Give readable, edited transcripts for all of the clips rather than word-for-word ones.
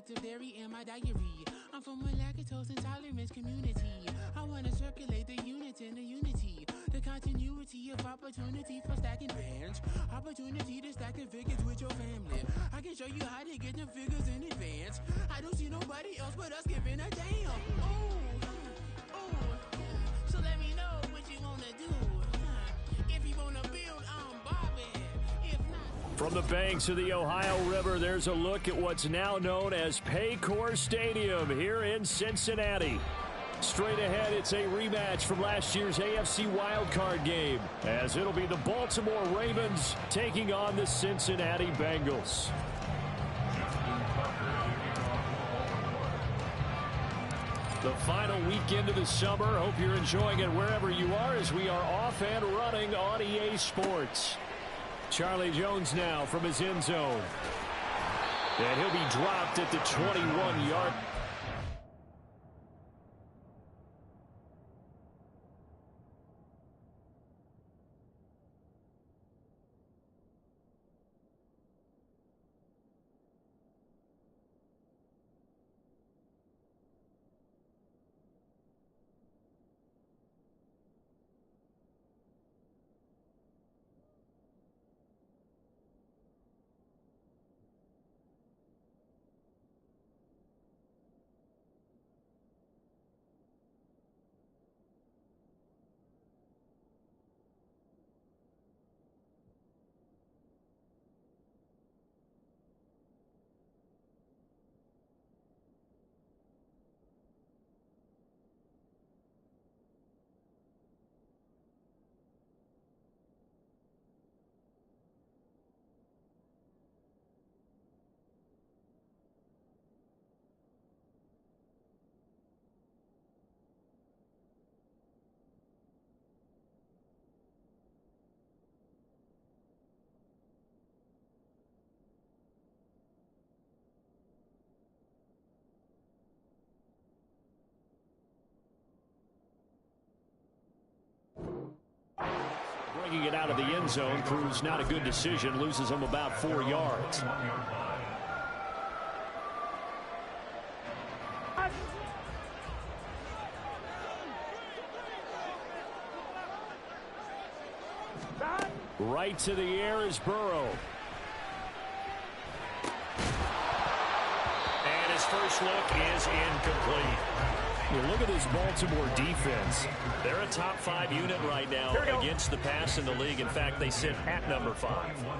radioactive dairy in my diary. I'm from a lactose intolerance community. I wanna circulate the units in the unity, the continuity of opportunity for stacking bench, opportunity to stack the figures with your family. I can show you how to get them figures in advance. I don't see nobody else but us giving a damn. So let me know what you wanna do. If you wanna build, I'm Bobby. If not. From the banks of the Ohio River, there's a look at what's now known as Paycor Stadium here in Cincinnati. Straight ahead, it's a rematch from last year's AFC wildcard game, as it'll be the Baltimore Ravens taking on the Cincinnati Bengals. The final weekend of the summer. Hope you're enjoying it wherever you are, as we are off and running on EA Sports. Charlie Jones now from his end zone. And he'll be dropped at the 21-yard. Bringing it out of the end zone proves not a good decision. Loses him about 4 yards. Right to the air is Burrow. And his first look is incomplete. You look at this Baltimore defense. They're a top 5 unit right now against the pass in the league. In fact, they sit at number 5.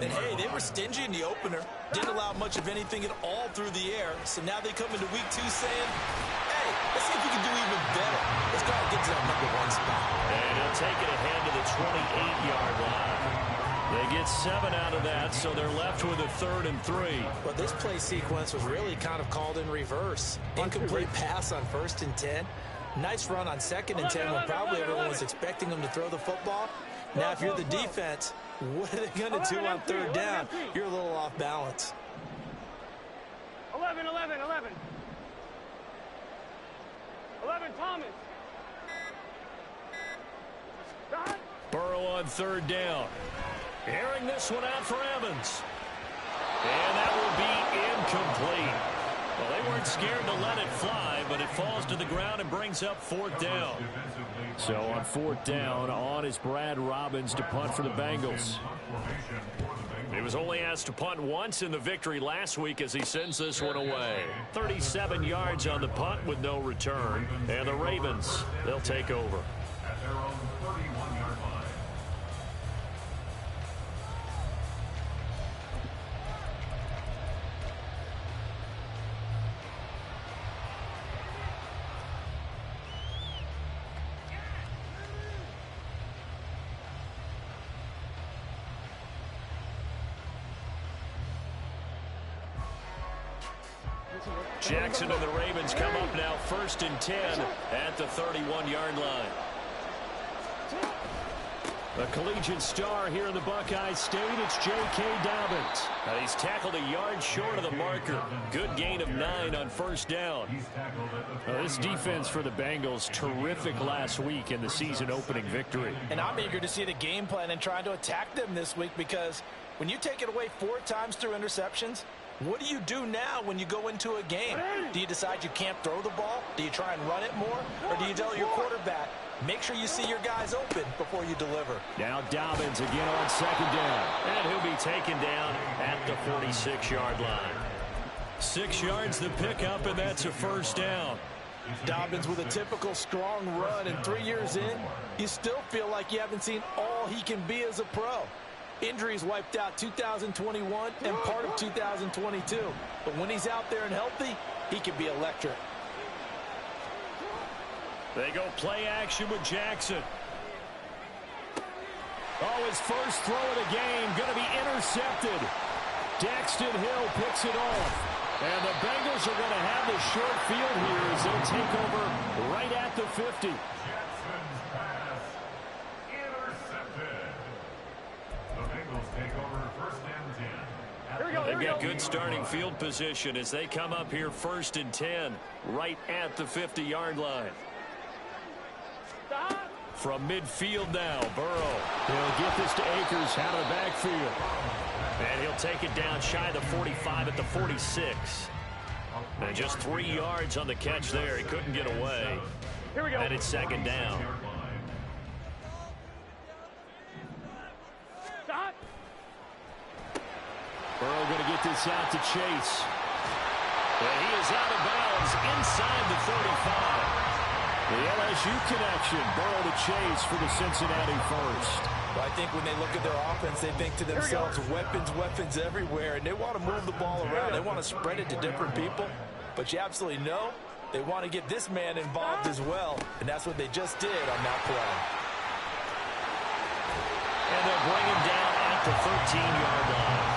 And hey, they were stingy in the opener. Didn't allow much of anything at all through the air. So now they come into week 2 saying, hey, let's see if we can do even better. Let's go and get to that number 1 spot. And he'll take it ahead to the 28-yard line. They get 7 out of that, so they're left with a 3rd and 3. But this play sequence was really kind of called in reverse. Incomplete pass on 1st and 10. Nice run on 2nd and 10 when probably everyone was expecting them to throw the football. Now, if you're the defense, what are they going to do on 3rd down? You're a little off balance. 11, Thomas. Burrow on 3rd down. Airing this one out for Evans. And that will be incomplete. Well, they weren't scared to let it fly, but it falls to the ground and brings up 4th down. So on 4th down, on is Brad Robbins to punt for the Bengals. He was only asked to punt once in the victory last week as he sends this one away. 37 yards on the punt with no return. And the Ravens, they'll take over. Jackson and the Ravens come up now 1st and 10 at the 31-yard line. A collegiate star here in the Buckeye State, it's J.K. Dobbins. He's tackled a yard short of the marker. Good gain of 9 on 1st down. This defense for the Bengals, terrific last week in the season-opening victory. And I'm eager to see the game plan and trying to attack them this week, because when you take it away 4 times through interceptions, What do you do now when you go into a game? Do you decide you can't throw the ball? Do you try and run it more? Or do you tell your quarterback, make sure you see your guys open before you deliver? Now Dobbins again on second down. And he'll be taken down at the 46-yard line. 6 yards the pickup, and that's a first down. Dobbins with a typical strong run, and 3 years in, you still feel like you haven't seen all he can be as a pro. Injuries wiped out 2021 and part of 2022. But when he's out there and healthy, he can be electric. They go play action with Jackson. Oh, his first throw of the game going to be intercepted. Daxton Hill picks it off. And the Bengals are going to have the short field here as they'll take over right at the 50. Jackson's pass intercepted. The Bengals take over first and 10. They've got good starting field position as they come up here first and 10 right at the 50-yard line. From midfield now, Burrow. He'll get this to Akers out of the backfield. And he'll take it down shy of the 45 at the 46. And just 3 yards on the catch there. He couldn't get away. Here we go. And it's second down. Stop. Burrow going to get this out to Chase. And he is out of bounds inside the 35. The LSU connection, Burrow to Chase for the Cincinnati first. Well, I think when they look at their offense, they think to themselves, weapons everywhere, and they want to move the ball around. They want to spread it to different people, but you absolutely know they want to get this man involved as well, and that's what they just did on that play. And they'll bring him down at the 13-yard line.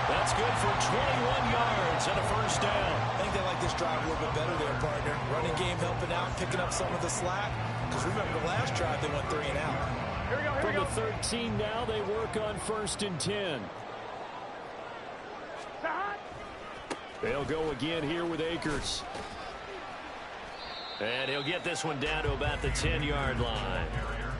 That's good for 21 yards and a first down. I think they like this drive a little bit better there, partner. Running game helping out, picking up some of the slack, because remember the last drive they went 3 and out. From the 13 now, they work on first and 10. They'll go again here with Akers. And he'll get this one down to about the 10-yard line.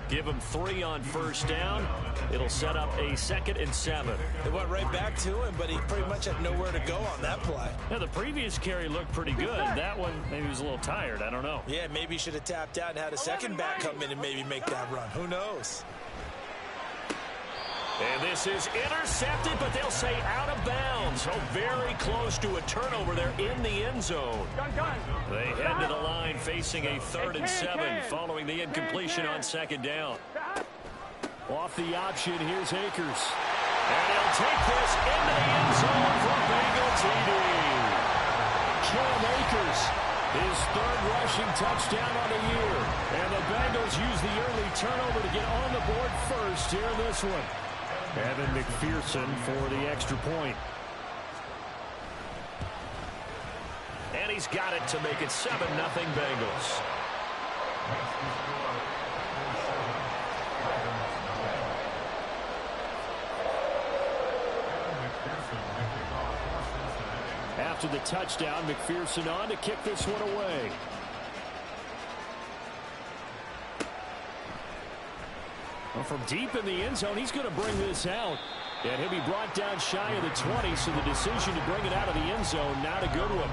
Give him 3 on first down. It'll set up a 2nd and 7. They went right back to him, but he pretty much had nowhere to go on that play. Now, the previous carry looked pretty good. That one, maybe he was a little tired. I don't know. Yeah, maybe he should have tapped out and had a second back come in and maybe make that run. Who knows? And this is intercepted, but they'll say out of bounds. So very close to a turnover there in the end zone. They head to the line facing a 3rd and 7 following the incompletion on 2nd down. Off the option, here's Akers. And he'll take this into the end zone for Bengal TD. Cam Akers, his 3rd rushing touchdown on the year. And the Bengals use the early turnover to get on the board first here in this one. Evan McPherson for the extra point. And he's got it to make it 7-0 Bengals. After the touchdown, McPherson on to kick this one away. Well, from deep in the end zone, he's going to bring this out. And he'll be brought down shy of the 20, so the decision to bring it out of the end zone, not a good one.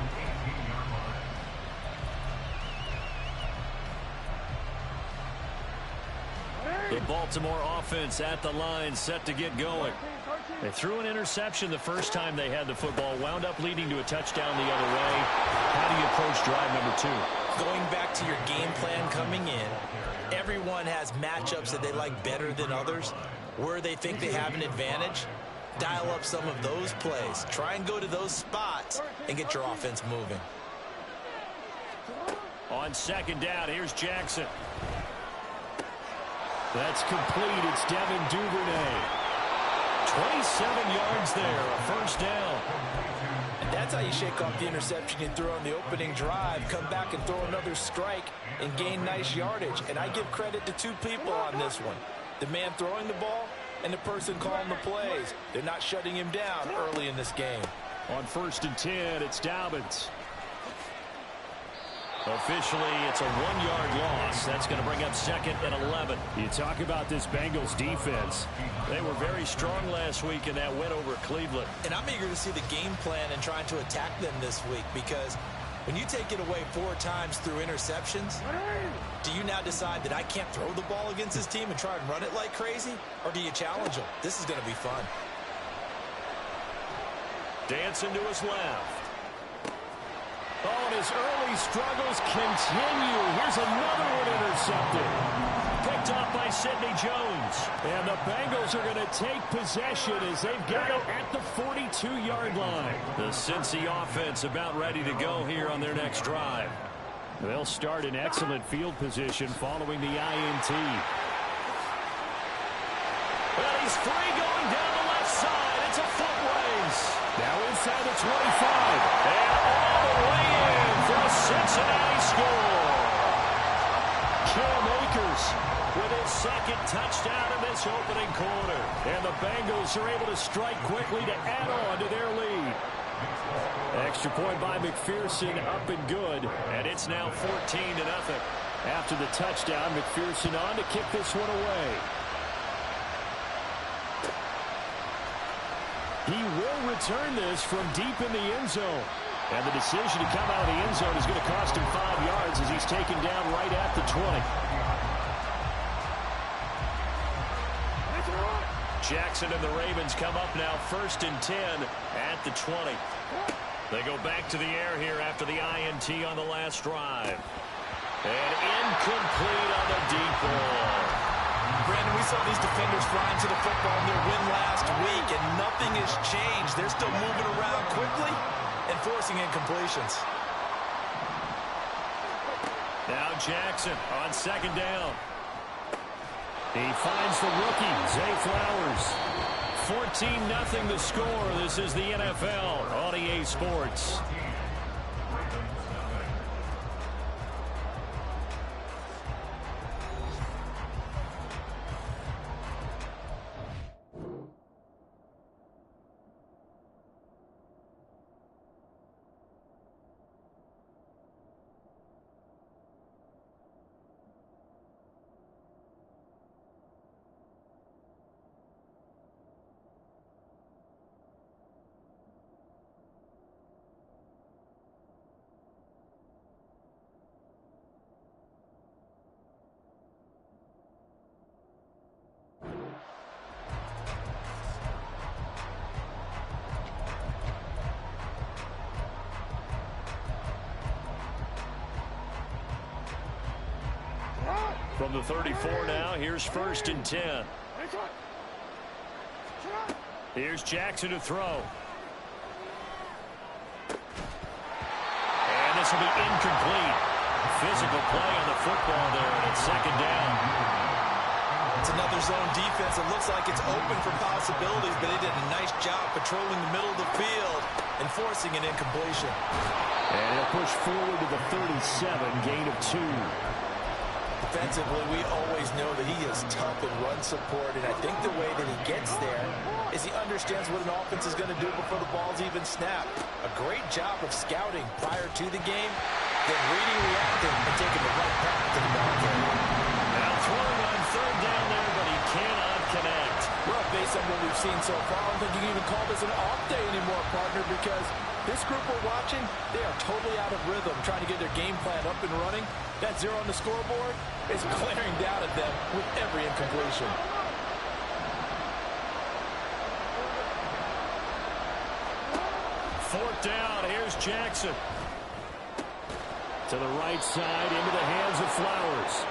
The Baltimore offense at the line, set to get going. They threw an interception the first time they had the football, wound up leading to a touchdown the other way. How do you approach drive number 2? Going back to your game plan coming in, everyone has matchups that they like better than others. Where they think they have an advantage, dial up some of those plays. Try and go to those spots and get your offense moving. On 2nd down, here's Jackson. That's complete. It's Devin Duvernay. 27 yards there, a first down. And that's how you shake off the interception you threw on the opening drive, come back and throw another strike and gain nice yardage. And I give credit to 2 people on this one. The man throwing the ball and the person calling the plays. They're not shutting him down early in this game. On 1st and 10, it's Dobbins. Officially, it's a 1-yard loss. That's going to bring up second and 11. You talk about this Bengals defense. They were very strong last week in that win over Cleveland. And I'm eager to see the game plan and trying to attack them this week, because when you take it away 4 times through interceptions, do you now decide that I can't throw the ball against this team and try and run it like crazy? Or do you challenge them? This is going to be fun. Dancing to his left. Oh, and his early struggles continue. Here's another one intercepted. Picked off by Sidney Jones. And the Bengals are going to take possession as they've got it at the 42-yard line. The Cincy offense about ready to go here on their next drive. They'll start in excellent field position following the INT. Well, he's free going down the left side. It's a foot race. Now inside the 25. And all the way in for a Cincinnati score. Cam Akers With his second touchdown in this opening quarter. And the Bengals are able to strike quickly to add on to their lead. Extra point by McPherson, up and good. And it's now 14-0. After the touchdown, McPherson on to kick this one away. He will return this from deep in the end zone. And the decision to come out of the end zone is going to cost him 5 yards as he's taken down right at the 20. Jackson and the Ravens come up now 1st and 10 at the 20. They go back to the air here after the INT on the last drive. And incomplete on the deep ball. Brandon, we saw these defenders flying to the football in their win last week, and nothing has changed. They're still moving around quickly and forcing incompletions. Now Jackson on 2nd down. He finds the rookie, Zay Flowers. 14-0 the score. This is the NFL on EA Sports. From the 34 now, here's 1st and 10. Here's Jackson to throw. And this will be incomplete. Physical play on the football there, and it's 2nd down. It's another zone defense. It looks like it's open for possibilities, but they did a nice job patrolling the middle of the field and forcing an incompletion. And he'll push forward to the 37, gain of 2. Defensively, we always know that he is tough in run support, and I think the way that he gets there is he understands what an offense is going to do before the ball's even snapped. A great job of scouting prior to the game, then reading, reacting, and taking the right path to the ball game. Now throwing on 3rd down there, but he cannot connect. Well, based on what we've seen so far, I don't think you can even call this an off day anymore, partner, because this group we're watching, they are totally out of rhythm, trying to get their game plan up and running. That 0 on the scoreboard is glaring down at them with every incompletion. Fourth down, here's Jackson. To the right side, into the hands of Flowers.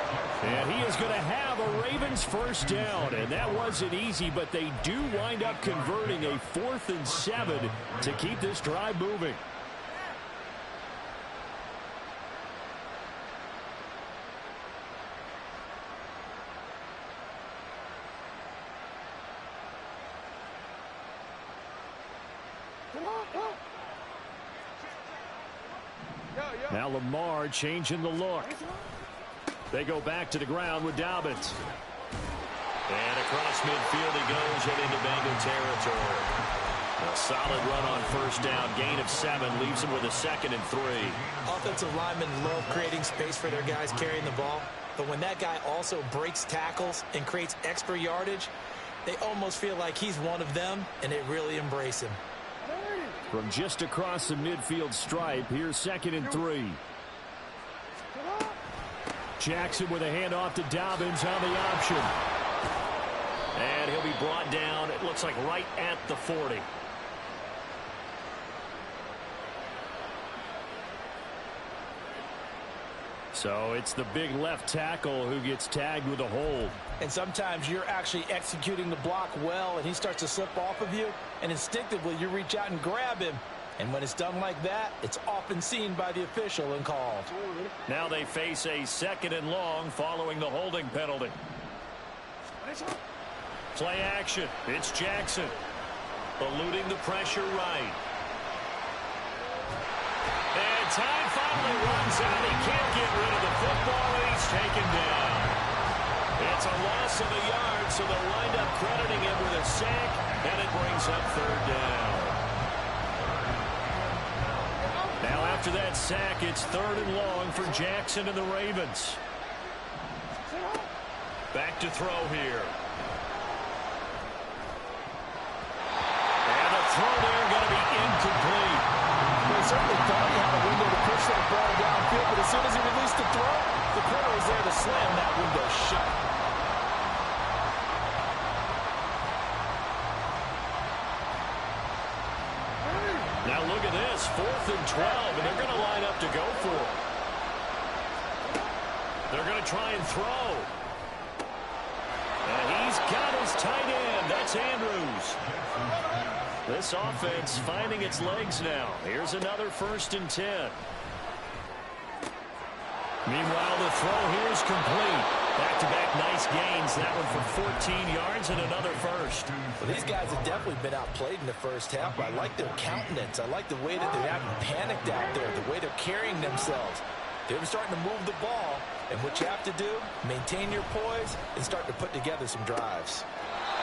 And he is going to have a Ravens 1st down. And that wasn't easy, but they do wind up converting a 4th and 7 to keep this drive moving. Now Lamar changing the look. They go back to the ground with Dobbins. And across midfield he goes and into Bengal territory. A solid run on first down. Gain of 7 leaves them with a 2nd and 3. Offensive linemen love creating space for their guys carrying the ball. But when that guy also breaks tackles and creates extra yardage, they almost feel like he's one of them, and they really embrace him. From just across the midfield stripe, here's 2nd and 3. Jackson with a handoff to Dobbins on the option. And he'll be brought down, it looks like right at the 40. So it's the big left tackle who gets tagged with a hold. And sometimes you're actually executing the block well, and he starts to slip off of you, and instinctively you reach out and grab him. And when it's done like that, it's often seen by the official and called. Now they face a 2nd and long following the holding penalty. Play action. It's Jackson. Eluding the pressure right. And time finally runs out. He can't get rid of the football, and he's taken down. It's a loss of a yard, so they'll wind up crediting him with a sack, and it brings up 3rd down. Now after that sack, it's 3rd and long for Jackson and the Ravens. Back to throw here. And the throw there going to be incomplete. They certainly thought he had a window to push that ball downfield, but as soon as he released the throw, the corner was there to slam that window shut. Now look at this, 4th and 12, and they're going to line up to go for it. They're going to try and throw. And he's got his tight end. That's Andrews. This offense finding its legs now. Here's another 1st and 10. Meanwhile, the throw here is complete. Back-to-back nice gains. That one for 14 yards and another first. Well, these guys have definitely been outplayed in the first half. I like their countenance. I like the way that they're acting panicked out there, the way they're carrying themselves. They're starting to move the ball, and what you have to do, maintain your poise and start to put together some drives.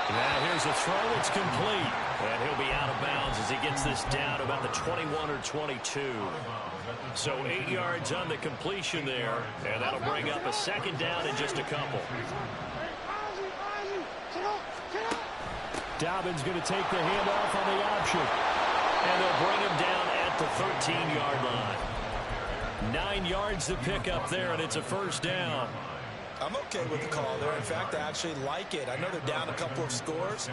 Now here's a throw. It's complete. And he'll be out of bounds as he gets this down about the 21 or 22. So 8 yards on the completion there, and that'll bring up a 2nd down in just a couple. Dobbins going to take the handoff on the option. And they'll bring him down at the 13-yard line. 9 yards to pick up there, and it's a 1st down. I'm okay with the call there. In fact, I actually like it. I know they're down a couple of scores,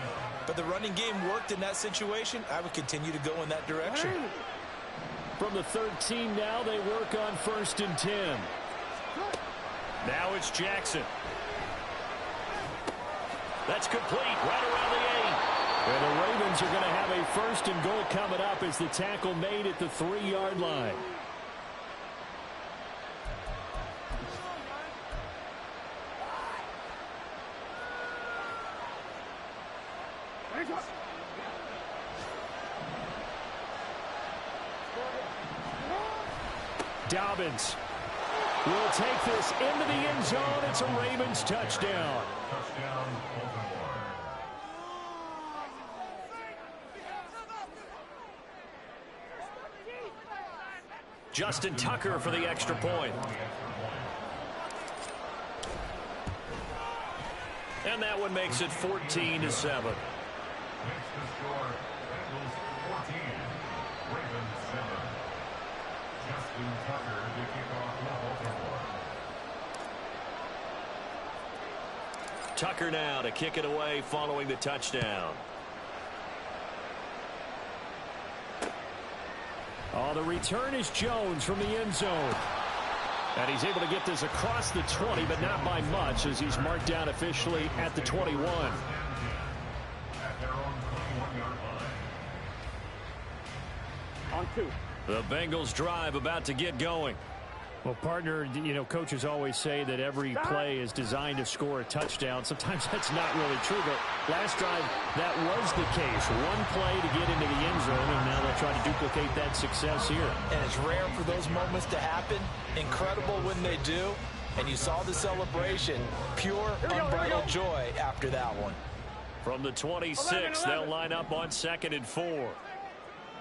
but the running game worked in that situation. I would continue to go in that direction. From the 13 now, they work on 1st and 10. Now it's Jackson. That's complete right around the 8. And the Ravens are going to have a 1st and goal coming up as the tackle made at the 3-yard line. Dobbins will take this into the end zone. It's a Ravens touchdown. Touchdown, Baltimore. Justin Tucker for the extra point. And that one makes it 14-7. Next to score, Bengals 14, Ravens 7. Justin Tucker to kick off the Baltimore. Tucker now to kick it away following the touchdown. Oh, the return is Jones from the end zone. And he's able to get this across the 20, but not by much as he's marked down officially at the 21. At their own 21-yard line. On 2. The Bengals drive about to get going. Well, partner, you know, coaches always say that every play is designed to score a touchdown. Sometimes that's not really true, but last drive, that was the case. One play to get into the end zone, and now they'll try to duplicate that success here. And it's rare for those moments to happen. Incredible when they do. And you saw the celebration. Pure, unbridled joy after that one. From the 26, they'll line up on 2nd and 4.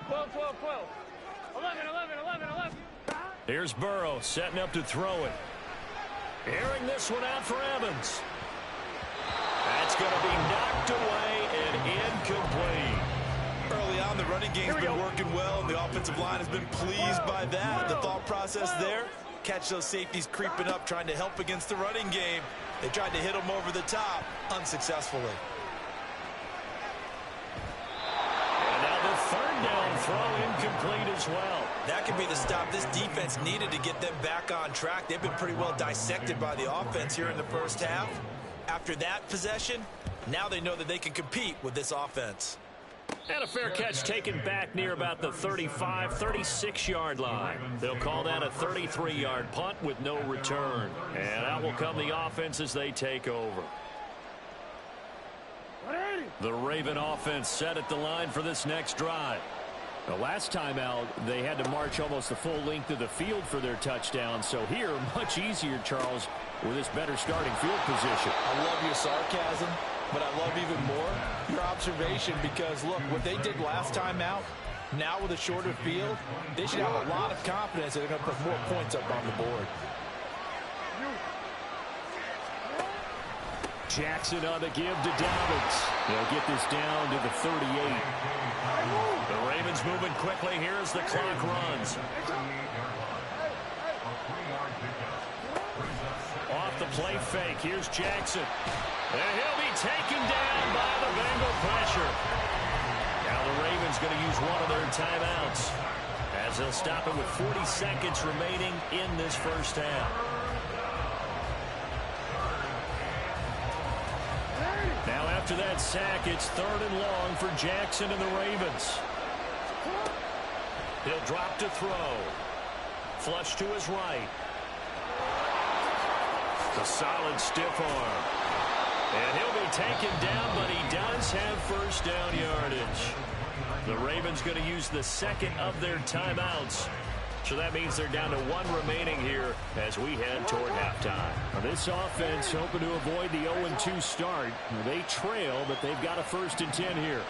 12, 12, 12. 11, 11, 11, 11. Here's Burrow setting up to throw it. Airing this one out for Evans. That's going to be knocked away and incomplete. Early on, the running game's been working well, and the offensive line has been pleased by that. The thought process there, catch those safeties creeping up, trying to help against the running game. They tried to hit them over the top, unsuccessfully. And now the 3rd down throw incomplete as well. That could be the stop this defense needed to get them back on track. They've been pretty well dissected by the offense here in the first half. After that possession, now they know that they can compete with this offense. And a fair catch taken back near about the 35, 36-yard line. They'll call that a 33-yard punt with no return. And out will come the offense as they take over. The Raven offense set at the line for this next drive. The last time out, they had to march almost the full length of the field for their touchdown. So here, much easier, Charles, with this better starting field position. I love your sarcasm, but I love even more your observation because, look, what they did last time out, now with a shorter field, they should have a lot of confidence that they're going to put more points up on the board. Jackson on the give to Dobbins. They'll get this down to the 38. The Ravens moving quickly here as the clock runs. Off the play fake. Here's Jackson. And he'll be taken down by the Bengal pressure. Now the Ravens going to use one of their timeouts as they'll stop it with 40 seconds remaining in this first half. Now after that sack, it's 3rd and long for Jackson and the Ravens. He'll drop to throw. Flush to his right. A solid stiff arm. And he'll be taken down, but he does have first down yardage. The Ravens going to use the 2nd of their timeouts. So that means they're down to 1 remaining here as we head toward halftime. This offense hoping to avoid the 0-2 start. They trail, but they've got a 1st and 10 here.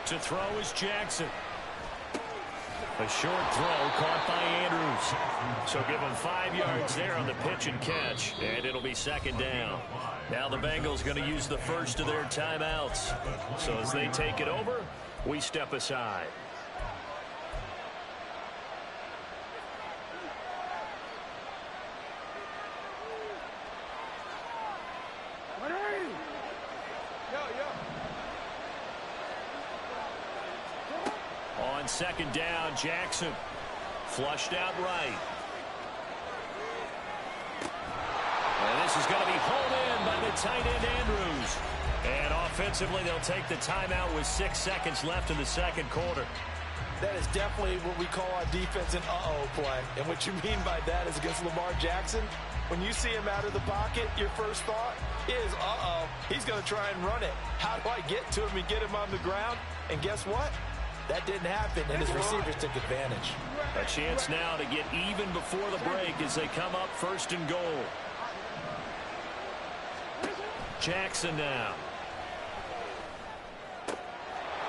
To throw is Jackson. A short throw caught by Andrews. So give them 5 yards there on the pitch and catch, and it'll be 2nd down. Now the Bengals going to use the 1st of their timeouts. So as they take it over, we step aside. On 2nd down, Jackson. Flushed out right. And this is going to be hauled in by the tight end, Andrews. And offensively, they'll take the timeout with 6 seconds left in the 2nd quarter. That is definitely what we call on defense an uh-oh play. And what you mean by that is against Lamar Jackson, when you see him out of the pocket, your first thought is, uh-oh, he's going to try and run it. How do I get to him and get him on the ground? And guess what? That didn't happen, and his receivers took advantage. A chance now to get even before the break as they come up 1st and goal. Jackson now.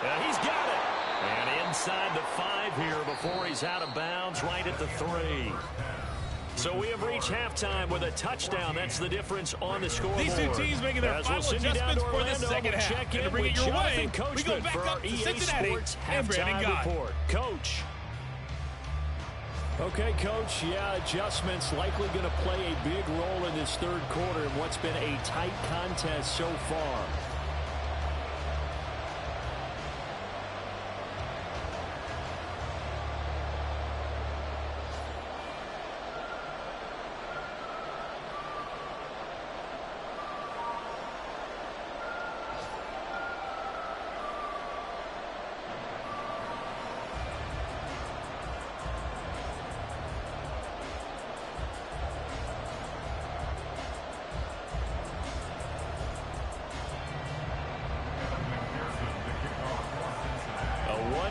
Yeah, he's got it. And inside the 5 here before he's out of bounds right at the 3. So we have reached halftime with a touchdown. That's the difference on the scoreboard. These two teams making their final adjustments for the second half. And to bring it your way, we go back up to Cincinnati and Brandon Gott. Coach. Okay, Coach, yeah, adjustments likely going to play a big role in this 3rd quarter in what's been a tight contest so far.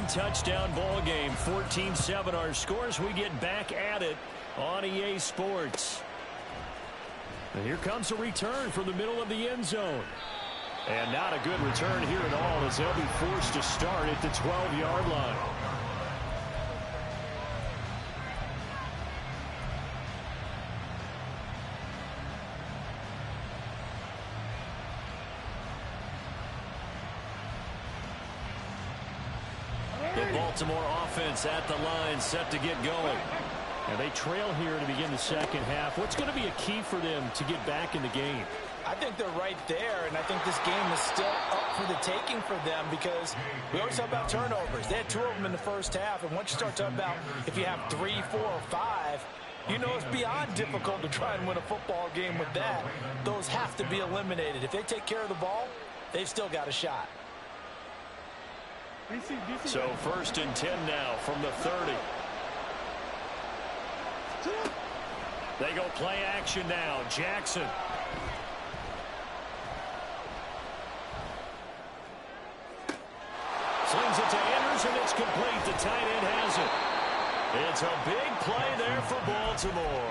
Touchdown ball game, 14-7 our scores. We get back at it on EA Sports. And here comes a return from the middle of the end zone. And not a good return here at all, as they'll be forced to start at the 12-yard line. The Baltimore offense at the line, set to get going. And they trail here to begin the second half. What's going to be a key for them to get back in the game? I think they're right there, and I think this game is still up for the taking for them because we always talk about turnovers. They had 2 of them in the first half, and once you start talking about if you have 3, 4, or 5, you know it's beyond difficult to try and win a football game with that. Those have to be eliminated. If they take care of the ball, they've still got a shot. So 1st and 10 now from the 30. They go play action now. Jackson. Slings it to Andrews, and it's complete. The tight end has it. It's a big play there for Baltimore.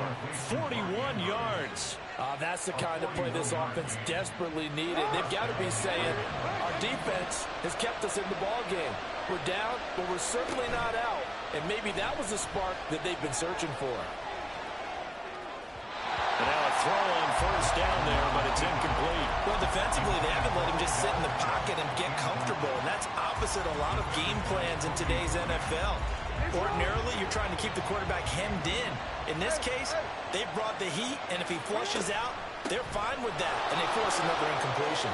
41 yards. That's the kind of play this offense desperately needed. They've got to be saying, our defense has kept us in the ball game. We're down, but we're certainly not out. And maybe that was the spark that they've been searching for. And now a throw on 1st down there, but it's incomplete. Well, defensively, they haven't let him just sit in the pocket and get comfortable, and that's opposite a lot of game plans in today's NFL. Ordinarily, you're trying to keep the quarterback hemmed in. In this case, they brought the heat, and if he flushes out, they're fine with that, and they force another incompletion.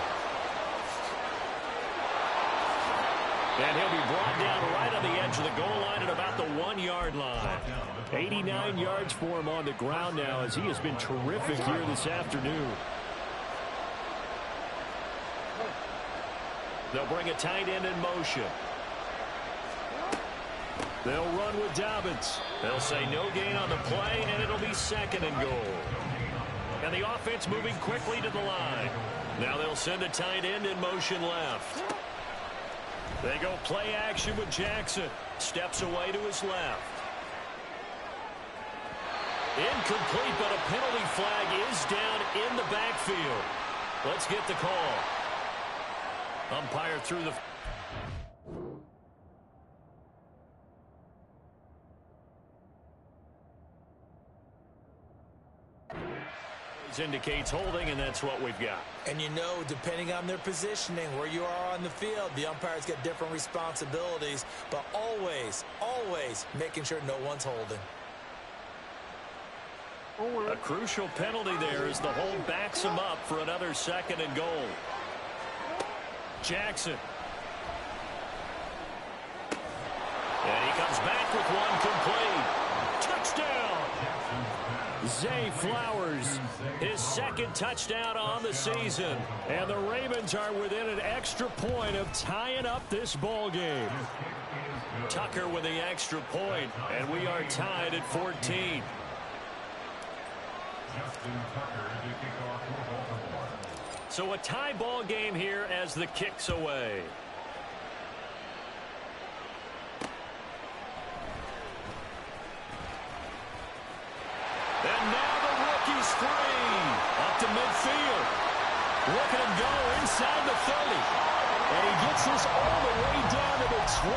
And he'll be brought down right on the edge of the goal line at about the 1-yard line. 89 yards for him on the ground now, as he has been terrific here this afternoon. They'll bring a tight end in motion. They'll run with Dobbins. They'll say no gain on the play, and it'll be 2nd and goal. And the offense moving quickly to the line. Now they'll send a tight end in motion left. They go play action with Jackson. Steps away to his left. Incomplete, but a penalty flag is down in the backfield. Let's get the call. Umpire through the... indicates holding, and that's what we've got. And you know, depending on their positioning, where you are on the field, the umpires get different responsibilities, but always, always making sure no one's holding. A crucial penalty there as the hold backs him up for another 2nd and goal. Jackson. And he comes back with one complete. Touchdown! Zay Flowers, his 2nd touchdown on the season. And the Ravens are within an extra point of tying up this ball game. Tucker with the extra point, and we are tied at 14. So a tie ball game here as the kick's away. And now the rookie's free. Up to midfield. Look at him go inside the 30. And he gets this all the way down to the 20.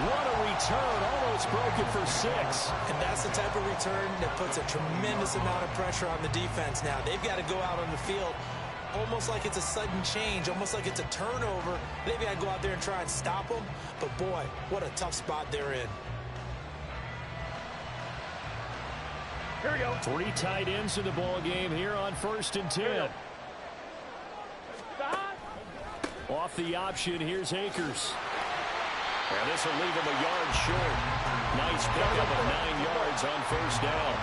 What a return. Almost broken for 6. And that's the type of return that puts a tremendous amount of pressure on the defense now. They've got to go out on the field almost like it's a sudden change, almost like it's a turnover. They've got to go out there and try and stop them. But, boy, what a tough spot they're in. Here we go. 3 tight ends in the ball game here on 1st and 10. Off the option, here's Akers. And this will leave him a yard short. Nice pickup of 9 yards on 1st down.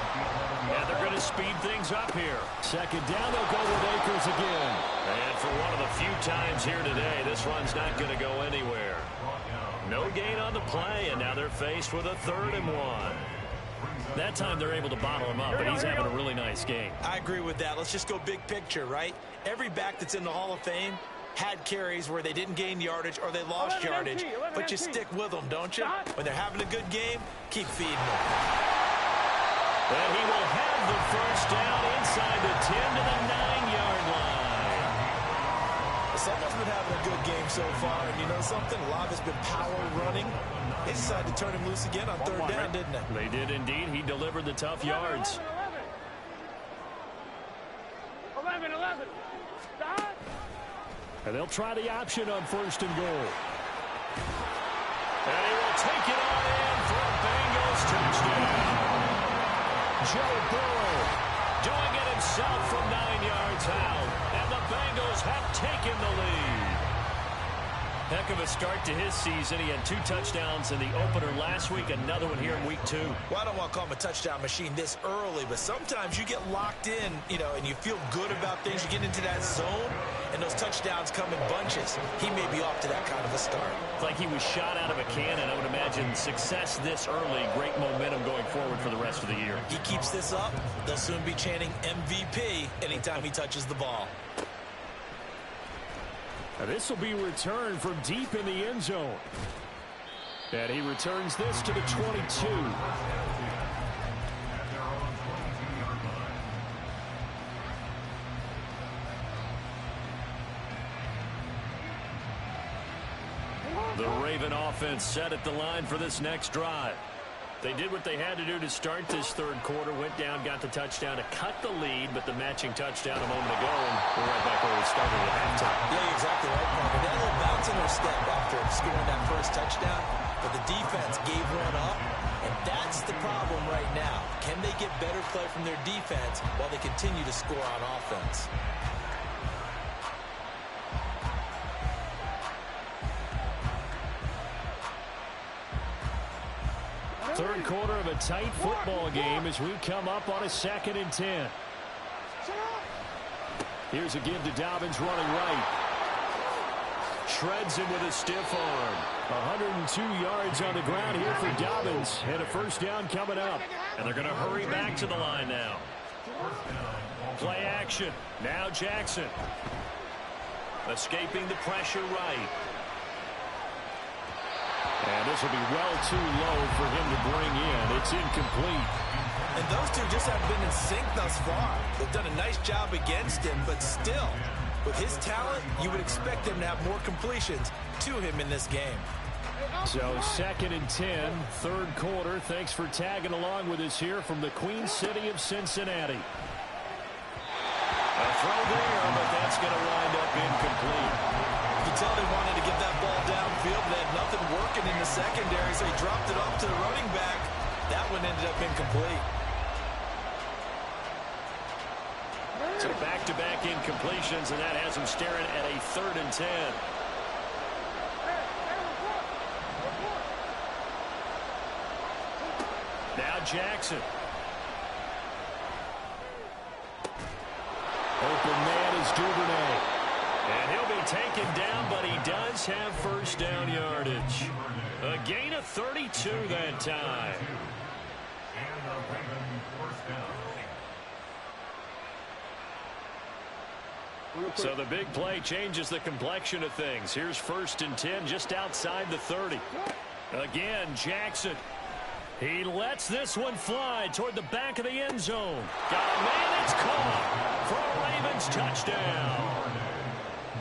And they're going to speed things up here. 2nd down, they'll go with Akers again. And for one of the few times here today, this run's not going to go anywhere. No gain on the play, and now they're faced with a 3rd and 1. That time they're able to bottle him up, but he's having a really nice game. I agree with that. Let's just go big picture, right? Every back that's in the Hall of Fame had carries where they didn't gain yardage or they lost yardage, but you stick with them, don't you? When they're having a good game, keep feeding them. And he will have the first down inside the 10 to the 9-yard line. Someone's been having a good game so far, and you know something? A lot has been power running. They decided to turn him loose again on third down, didn't they? They did indeed. He delivered the tough yards. 11. Stop. And they'll try the option on first and goal. And he will take it on in for a Bengals touchdown. Joe Burrow doing it himself from 9 yards out. And the Bengals have taken the lead. Heck of a start to his season. He had 2 touchdowns in the opener last week, another one here in week 2. Well, I don't want to call him a touchdown machine this early, but sometimes you get locked in, and you feel good about things. You get into that zone, and those touchdowns come in bunches. He may be off to that kind of a start. It's like he was shot out of a cannon. I would imagine success this early, great momentum going forward for the rest of the year. He keeps this up, they'll soon be chanting MVP anytime he touches the ball. And this will be returned from deep in the end zone. And he returns this to the 22. The Raven offense set at the line for this next drive. They did what they had to do to start this third quarter, went down, got the touchdown to cut the lead, but the matching touchdown a moment ago, and we're right back where we started at halftime. Yeah, exactly right, Parker. They had a little bounce in their step after scoring that first touchdown, but the defense gave one up, and that's the problem right now. Can they get better play from their defense while they continue to score on offense? Third quarter of a tight football game as we come up on a 2nd and 10. Here's a give to Dobbins running right. Shreds him with a stiff arm. 102 yards on the ground here for Dobbins. And a first down coming up. And they're going to hurry back to the line now. Play action. Now Jackson. Escaping the pressure right. And this will be well too low for him to bring in. It's incomplete. And those two just haven't been in sync thus far. They've done a nice job against him, but still, with his talent, you would expect him to have more completions to him in this game. So 2nd and 10, third quarter. Thanks for tagging along with us here from the Queen City of Cincinnati. A throw there, but that's going to wind up incomplete. You can tell they wanted to get that ball downfield, but they had nothing working in the secondary, so he dropped it off to the running back. That one ended up incomplete. So back-to-back incompletions, and that has him staring at a 3rd and 10. Now Jackson. Open man is Duvernay. And he'll be taken down, but he does have first down yardage. A gain of 32 that time. And a Raven first down. So the big play changes the complexion of things. Here's 1st and 10 just outside the 30. Again, Jackson. He lets this one fly toward the back of the end zone. Got a man, it's caught for a Ravens touchdown.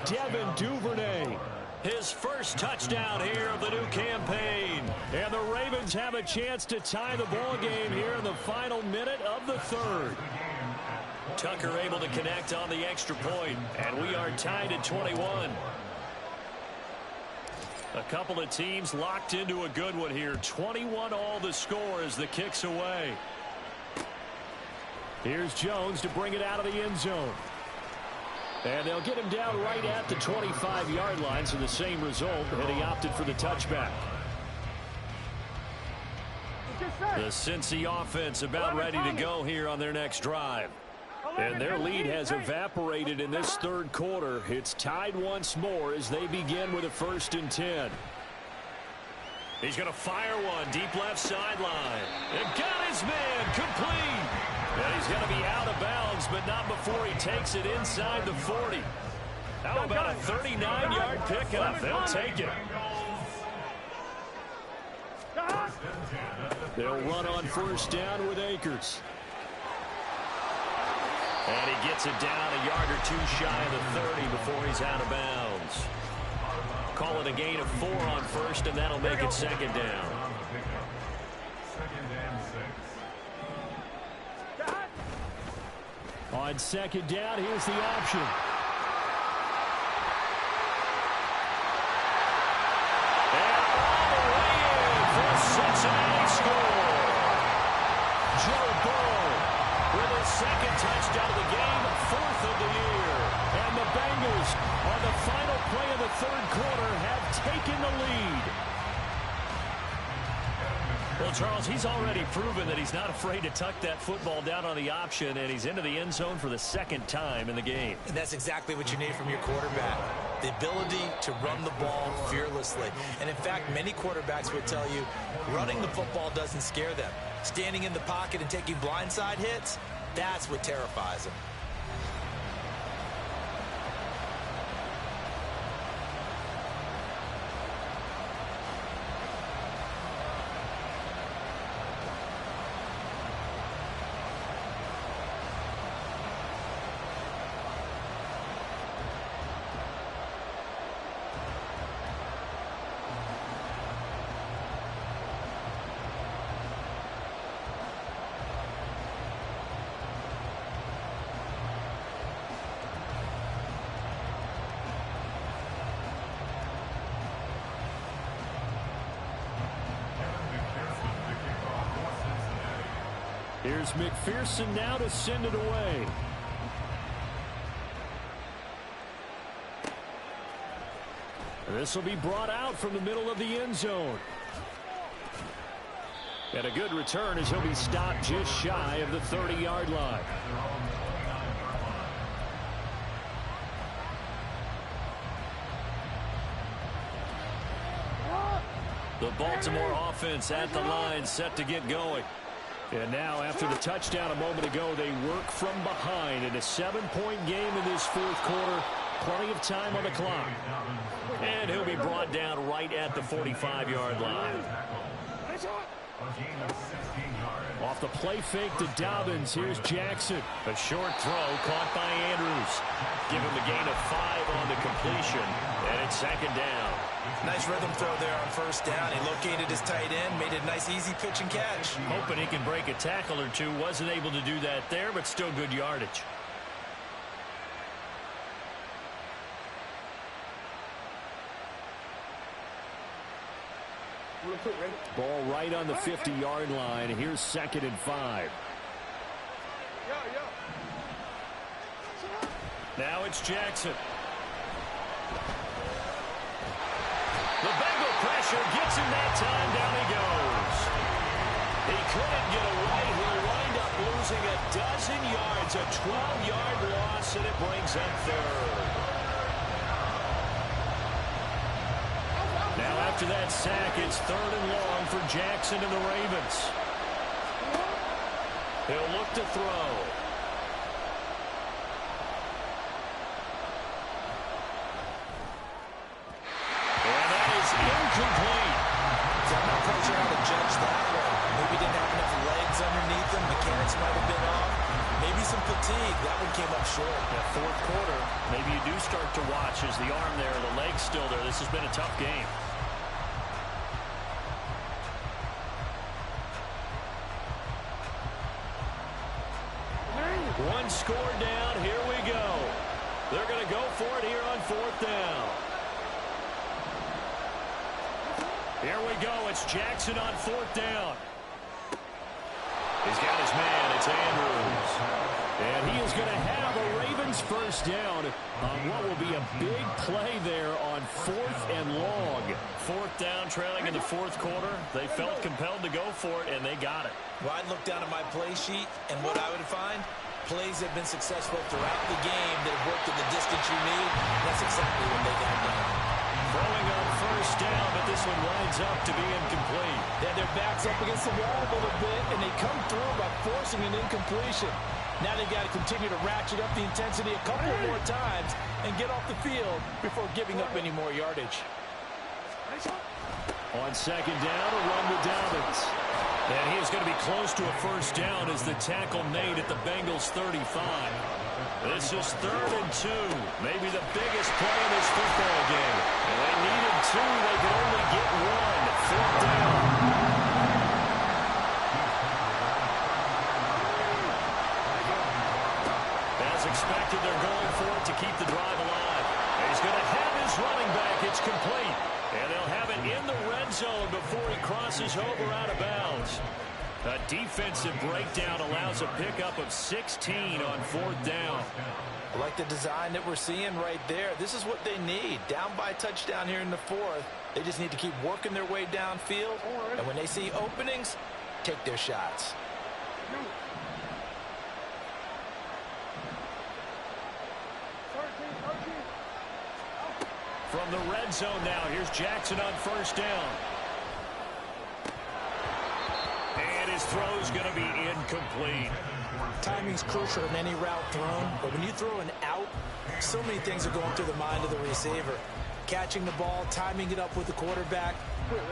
Devin Duvernay, his first touchdown here of the new campaign. And the Ravens have a chance to tie the ball game here in the final minute of the 3rd. Tucker able to connect on the extra point, and we are tied at 21. A couple of teams locked into a good one here. 21 all the score as the kick's away. Here's Jones to bring it out of the end zone. And they'll get him down right at the 25-yard line, so the same result, and he opted for the touchback. The Cincy offense about ready to go here on their next drive. And their lead has evaporated in this third quarter. It's tied once more as they begin with a 1st and 10. He's going to fire one deep left sideline. And got his man complete. And he's going to be out of bounds, but not before he takes it inside the 40. How about a 39-yard pickup? They'll take it. They'll run on first down with Akers. And he gets it down a yard or two shy of the 30 before he's out of bounds. Call it a gain of 4 on first, and that'll make it second down. On second down, here's the option. And all the way in for a Cincinnati score. Joe Burrow with his second touchdown of the game, 4th of the year. And the Bengals, on the final play of the third quarter, have taken the lead. Well, Charles, he's already proven that he's not afraid to tuck that football down on the option, and he's into the end zone for the second time in the game. And that's exactly what you need from your quarterback, the ability to run the ball fearlessly. And, in fact, many quarterbacks would tell you running the football doesn't scare them. Standing in the pocket and taking blindside hits, that's what terrifies them. Here's McPherson now to send it away. This will be brought out from the middle of the end zone. And a good return as he'll be stopped just shy of the 30-yard line. The Baltimore offense at the line, set to get going. And now, after the touchdown a moment ago, they work from behind in a 7-point game in this fourth quarter. Plenty of time on the clock. And he'll be brought down right at the 45-yard line. Off the play fake to Dobbins, here's Jackson. A short throw caught by Andrews. Give him a gain of 5 on the completion. And it's second down. Nice rhythm throw there on first down. He located his tight end, made a nice easy pitch and catch. Hoping he can break a tackle or two. Wasn't able to do that there, but still good yardage. Ball right on the 50-yard line. Here's 2nd and 5. Now it's Jackson. The Bengal pressure gets him that time. Down he goes. He couldn't get away. He'll wind up losing a dozen yards. A 12-yard loss, and it brings up 3rd. Now after that sack, it's 3rd and long for Jackson and the Ravens. He'll look to throw. And that is incomplete. I'm not quite sure how to judge that one. Maybe didn't have enough legs underneath him. Mechanics might have been off. Maybe some fatigue. That one came up short. That fourth quarter, maybe you do start to watch as the arm there, the leg's still there. This has been a tough game. One score down. Here we go. They're going to go for it here on 4th down. Here we go. It's Jackson on 4th down. He's got his man. It's Andrews. And he is going to have a Ravens first down on what will be a big play there on 4th and long. 4th down, trailing in the fourth quarter. They felt compelled to go for it, and they got it. Well, I'd look down at my play sheet, and what I would find, plays have been successful throughout the game that have worked in the distance you need. That's exactly what they got done. Throwing on first down, but this one winds up to be incomplete. Yeah, their backs up against the wall a little bit, and they come through by forcing an incompletion. Now they've got to continue to ratchet up the intensity a couple more times and get off the field before giving up any more yardage. On 2nd down, a run with Dobbins. And he is going to be close to a first down as the tackle made at the Bengals 35. This is 3rd and 2. Maybe the biggest play in this football game. And they needed 2. They could only get 1. 4th down. As expected, they're going for it to keep the drive alive. He's going to have his running back. It's complete. And they'll have it in the red zone before he crosses over out of bounds. A defensive breakdown allows a pickup of 16 on 4th down. I like the design that we're seeing right there. This is what they need. Down by a touchdown here in the 4th. They just need to keep working their way downfield. And when they see openings, take their shots. From the red zone now, here's Jackson on 1st down. And his throw's going to be incomplete. Timing's crucial in any route thrown, but when you throw an out, so many things are going through the mind of the receiver. Catching the ball, timing it up with the quarterback.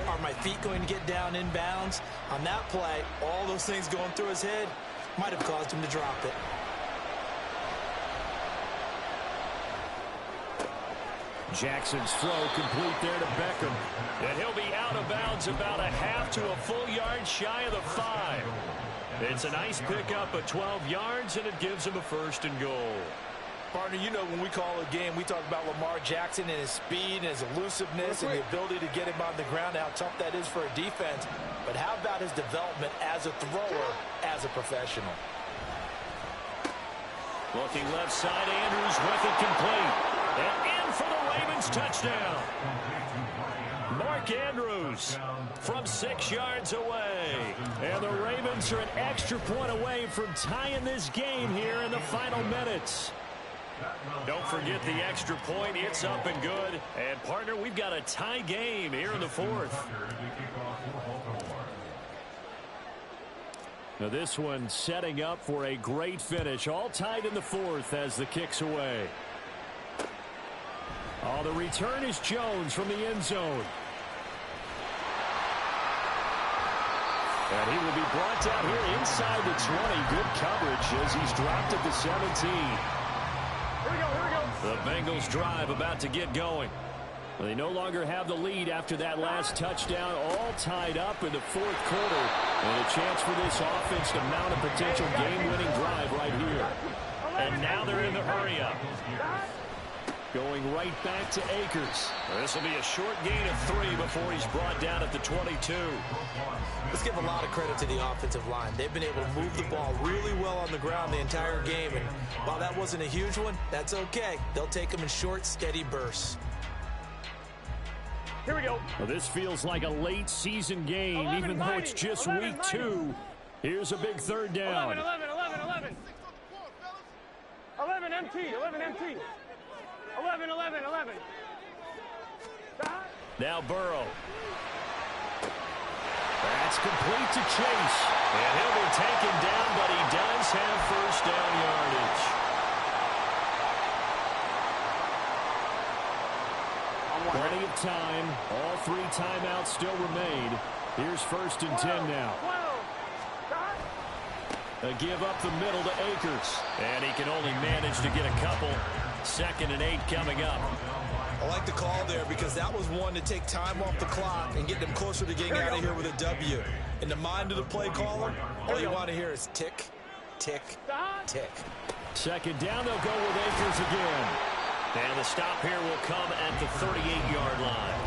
Are my feet going to get down in bounds? On that play, all those things going through his head might have caused him to drop it. Jackson's throw complete there to Beckham. And he'll be out of bounds about a half to a full yard shy of the 5. It's a nice pickup of 12 yards, and it gives him a 1st and goal. Partner, you know when we call a game, we talk about Lamar Jackson and his speed and his elusiveness and the ability to get him on the ground, how tough that is for a defense. But how about his development as a thrower, as a professional? Looking left side, Andrews with it complete. And in for the Ravens touchdown. Mark Andrews from 6 yards away. And the Ravens are an extra point away from tying this game here in the final minutes. Don't forget the extra point. It's up and good. And, partner, we've got a tie game here in the 4th. Now this one setting up for a great finish. All tied in the 4th as the kick's away. Oh, the return is Jones from the end zone. And he will be brought down here inside the 20. Good coverage as he's dropped at the 17. Here we go. The Bengals drive about to get going. Well, they no longer have the lead after that last touchdown, all tied up in the 4th quarter. And a chance for this offense to mount a potential game-winning drive right here. And now they're in the hurry-up. Going right back to Akers. This will be a short gain of 3 before he's brought down at the 22. Let's give a lot of credit to the offensive line. They've been able to move the ball really well on the ground the entire game. And while that wasn't a huge one, that's okay. They'll take them in short, steady bursts. Here we go. Well, this feels like a late season game, even though it's just week 2. Here's a big 3rd down. 11 MT. 11. Now Burrow. That's complete to Chase. And he'll be taken down, but he does have 1st down yardage. Plenty of time. All 3 timeouts still remain. Here's 1st and 10 now. A give up the middle to Akers. And he can only manage to get a couple. 2nd and 8 coming up. I like the call there because that was one to take time off the clock and get them closer to getting out of here with a W. In the mind of the play caller, all you want to hear is tick, tick, tick. 2nd down, they'll go with Akers again. And the stop here will come at the 38-yard line.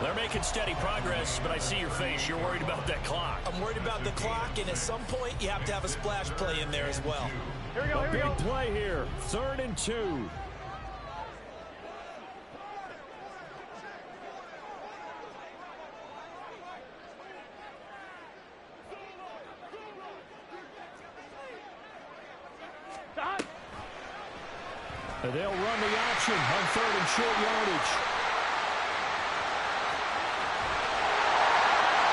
They're making steady progress, but I see your face. You're worried about that clock. I'm worried about the clock, and at some point, you have to have a splash play in there as well. Here we go. A big play here. 3rd and 2. They'll run the option on 3rd and short yardage.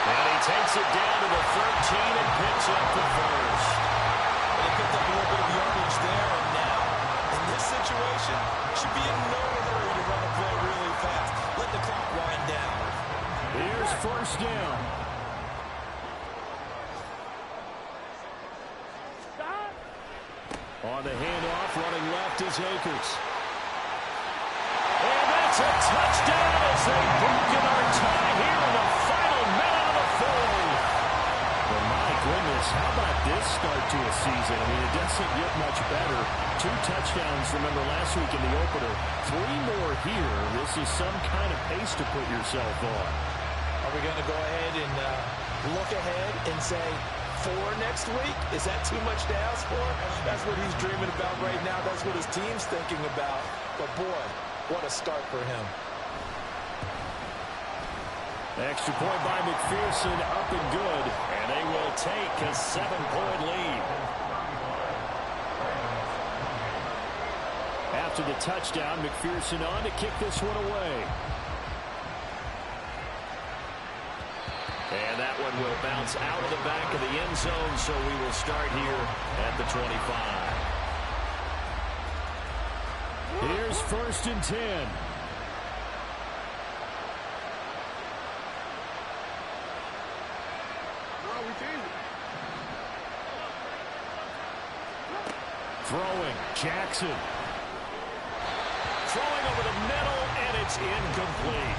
And he takes it down to the 13 and picks up the 1st. They picked up a little bit of yardage there, and now, in this situation, should be in no hurry to run a play really fast. Let the clock wind down. Here's 1st down. On the handoff, running left is Akers. And that's a touchdown as they've broken our tie here in the final minute of the fourth. Well, my goodness, how about this start to a season? I mean, it doesn't get much better. 2 touchdowns, remember, last week in the opener. 3 more here. This is some kind of pace to put yourself on. Are we going to go ahead and look ahead and say 4 next week? Is that too much to ask for? That's what he's dreaming about right now. That's what his team's thinking about. But, boy, what a start for him. Extra point by McPherson, up and good. And they will take a 7-point lead. After the touchdown, McPherson on to kick this one away. And that one will bounce out of the back of the end zone, so we will start here at the 25. Here's 1st and 10. Throwing, Jackson. Throwing over the middle, and it's incomplete.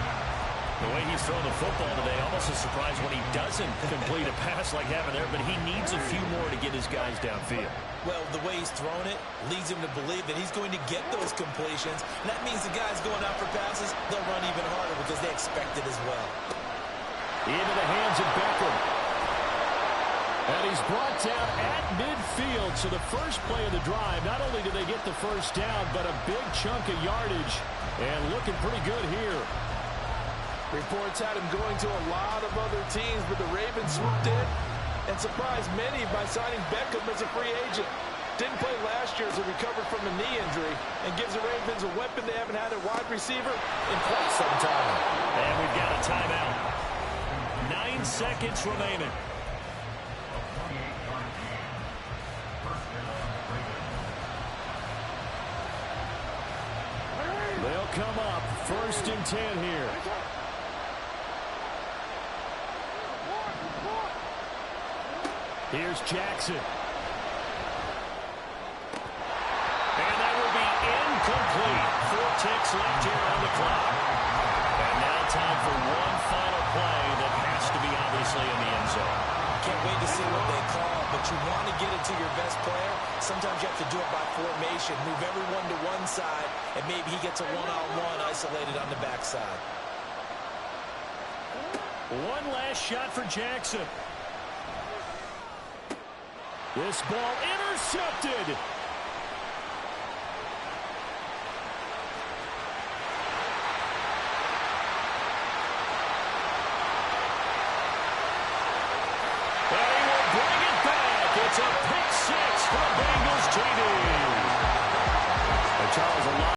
The way he's throwing the football today, almost a surprise when he doesn't complete a pass like having there, but he needs a few more to get his guys downfield. Well, the way he's thrown it leads him to believe that he's going to get those completions. And that means the guys going out for passes, they'll run even harder because they expect it as well. Into the hands of Beckham. And he's brought down at midfield. So the first play of the drive, not only do they get the first down, but a big chunk of yardage. And looking pretty good here. Reports had him going to a lot of other teams, but the Ravens swooped in and surprised many by signing Beckham as a free agent. Didn't play last year as he recovered from a knee injury and gives the Ravens a weapon they haven't had at wide receiver in quite some time. And we've got a timeout. 9 seconds remaining. They'll come up 1st and 10 here. Here's Jackson. And that will be incomplete. 4 ticks left here on the clock. And now time for one final play that has to be obviously in the end zone. Can't wait to see what they call, but you want to get it to your best player. Sometimes you have to do it by formation. Move everyone to one side, and maybe he gets a one-on-one isolated on the backside. One last shot for Jackson. This ball intercepted. It's a pick six for Bengals TD. Charles, a lot